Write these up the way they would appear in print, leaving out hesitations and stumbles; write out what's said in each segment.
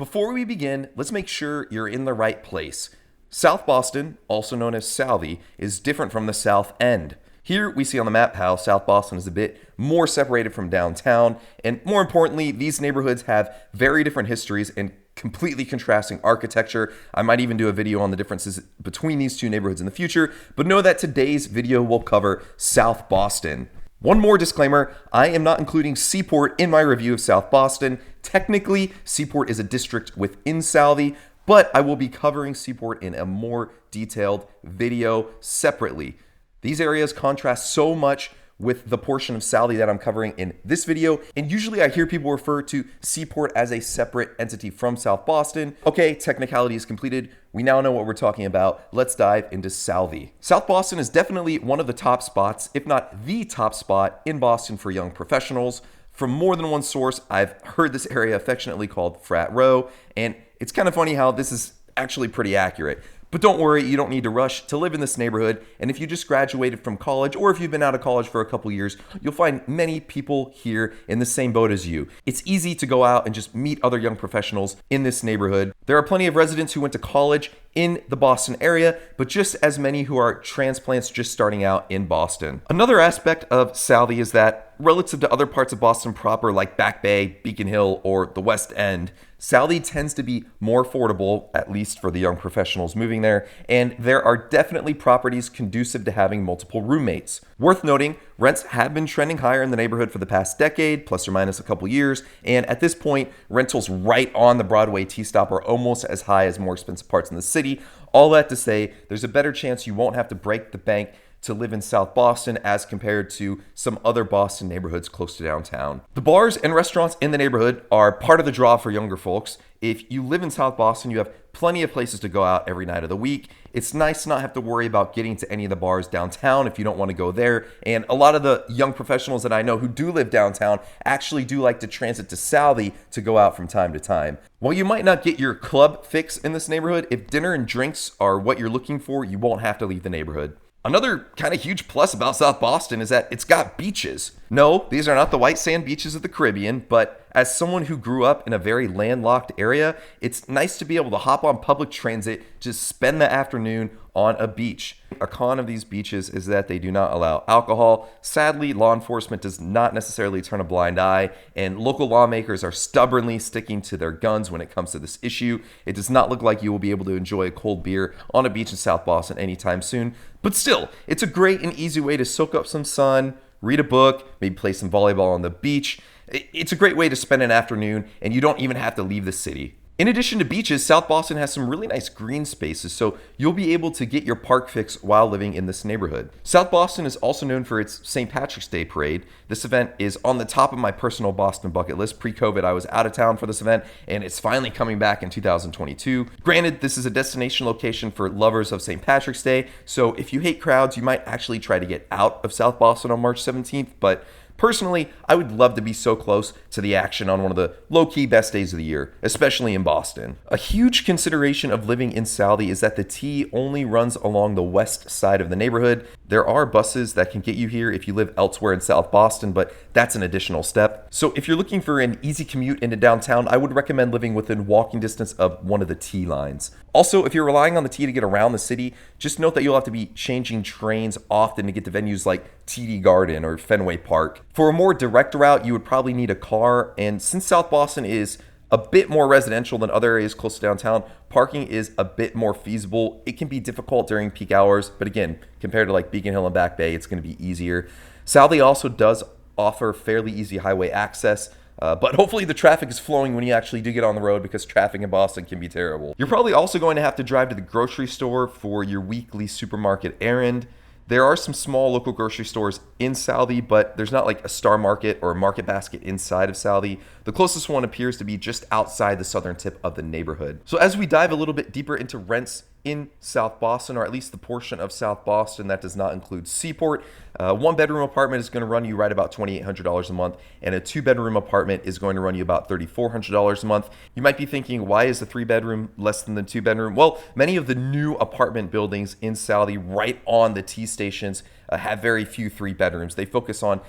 Before we begin, let's make sure you're in the right place. South Boston, also known as Southie, is different from the South End. Here we see on the map how South Boston is a bit more separated from downtown, and more importantly, these neighborhoods have very different histories and completely contrasting architecture. I might even do a video on the differences between these two neighborhoods in the future, but know that today's video will cover South Boston. One more disclaimer, I am not including Seaport in my review of South Boston. Technically, Seaport is a district within Southie, but I will be covering Seaport in a more detailed video separately. These areas contrast so much with the portion of Southie that I'm covering in this video, and usually I hear people refer to Seaport as a separate entity from South Boston. Okay, technicality is completed. We now know what we're talking about. Let's dive into Southie. South Boston is definitely one of the top spots, if not the top spot, in Boston for young professionals. From more than one source, I've heard this area affectionately called Frat Row, and it's kind of funny how this is actually pretty accurate. But don't worry, you don't need to rush to live in this neighborhood, and if you just graduated from college, or if you've been out of college for a couple years, you'll find many people here in the same boat as you. It's easy to go out and just meet other young professionals in this neighborhood. There are plenty of residents who went to college in the Boston area, but just as many who are transplants just starting out in Boston. Another aspect of Southie is that, relative to other parts of Boston proper like Back Bay, Beacon Hill, or the West End, Southie tends to be more affordable, at least for the young professionals moving there, and there are definitely properties conducive to having multiple roommates. Worth noting, rents have been trending higher in the neighborhood for the past decade, plus or minus a couple years, and at this point, rentals right on the Broadway T-stop are almost as high as more expensive parts in the city. All that to say, there's a better chance you won't have to break the bank to live in South Boston as compared to some other Boston neighborhoods close to downtown. The bars and restaurants in the neighborhood are part of the draw for younger folks. If you live in South Boston, you have plenty of places to go out every night of the week. It's nice to not have to worry about getting to any of the bars downtown if you don't want to go there. And a lot of the young professionals that I know who do live downtown actually do like to transit to Southie to go out from time to time. While you might not get your club fix in this neighborhood, if dinner and drinks are what you're looking for, you won't have to leave the neighborhood. Another kind of huge plus about South Boston is that it's got beaches. No, these are not the white sand beaches of the Caribbean, but as someone who grew up in a very landlocked area, it's nice to be able to hop on public transit, just spend the afternoon on a beach. A con of these beaches is that they do not allow alcohol. Sadly, law enforcement does not necessarily turn a blind eye, and local lawmakers are stubbornly sticking to their guns when it comes to this issue. It does not look like you will be able to enjoy a cold beer on a beach in South Boston anytime soon, but still, it's a great and easy way to soak up some sun, read a book, maybe play some volleyball on the beach. It's a great way to spend an afternoon, and you don't even have to leave the city. In addition to beaches, South Boston has some really nice green spaces, so you'll be able to get your park fix while living in this neighborhood. South Boston is also known for its St. Patrick's Day parade. This event is on the top of my personal Boston bucket list. Pre-COVID, I was out of town for this event, and it's finally coming back in 2022. Granted, this is a destination location for lovers of St. Patrick's Day, so if you hate crowds, you might actually try to get out of South Boston on March 17th, but personally, I would love to be so close to the action on one of the low-key best days of the year, especially in Boston. A huge consideration of living in Southie is that the T only runs along the west side of the neighborhood. There are buses that can get you here if you live elsewhere in South Boston, but that's an additional step. So if you're looking for an easy commute into downtown, I would recommend living within walking distance of one of the T lines. Also, if you're relying on the T to get around the city, just note that you'll have to be changing trains often to get to venues like TD Garden or Fenway Park. For a more direct route, you would probably need a car, and since South Boston is a bit more residential than other areas close to downtown, parking is a bit more feasible. It can be difficult during peak hours, but again, compared to like Beacon Hill and Back Bay, it's going to be easier. Southie also does offer fairly easy highway access, but hopefully the traffic is flowing when you actually do get on the road, because traffic in Boston can be terrible. You're probably also going to have to drive to the grocery store for your weekly supermarket errand. There are some small local grocery stores in Southie, but there's not like a Star Market or a Market Basket inside of Southie. The closest one appears to be just outside the southern tip of the neighborhood. So as we dive a little bit deeper into rents in South Boston, or at least the portion of South Boston that does not include Seaport, one bedroom apartment is going to run you right about $2,800 a month, and a 2-bedroom apartment is going to run you about $3,400 a month. You might be thinking, why is the 3-bedroom less than the 2-bedroom? Well, many of the new apartment buildings in Southie right on the T stations have very few 3 bedrooms. They focus on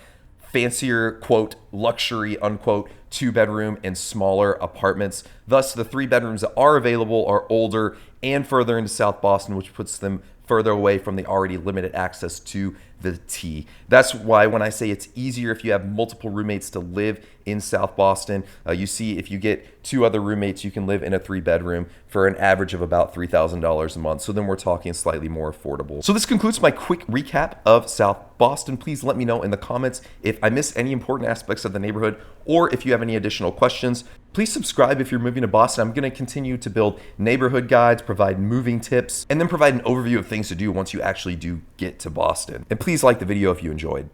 fancier, quote, luxury, unquote, 2-bedroom and smaller apartments. Thus, the 3 bedrooms that are available are older and further into South Boston, which puts them further away from the already limited access to the T. That's why when I say it's easier if you have multiple roommates to live in South Boston, you see if you get 2 other roommates, you can live in a 3-bedroom for an average of about $3,000 a month. So then we're talking slightly more affordable. So this concludes my quick recap of South Boston. Please let me know in the comments if I missed any important aspects of the neighborhood, or if you have any additional questions. Please subscribe if you're moving to Boston. I'm going to continue to build neighborhood guides, provide moving tips, and then provide an overview of things to do once you actually do get to Boston. And please like the video if you enjoyed.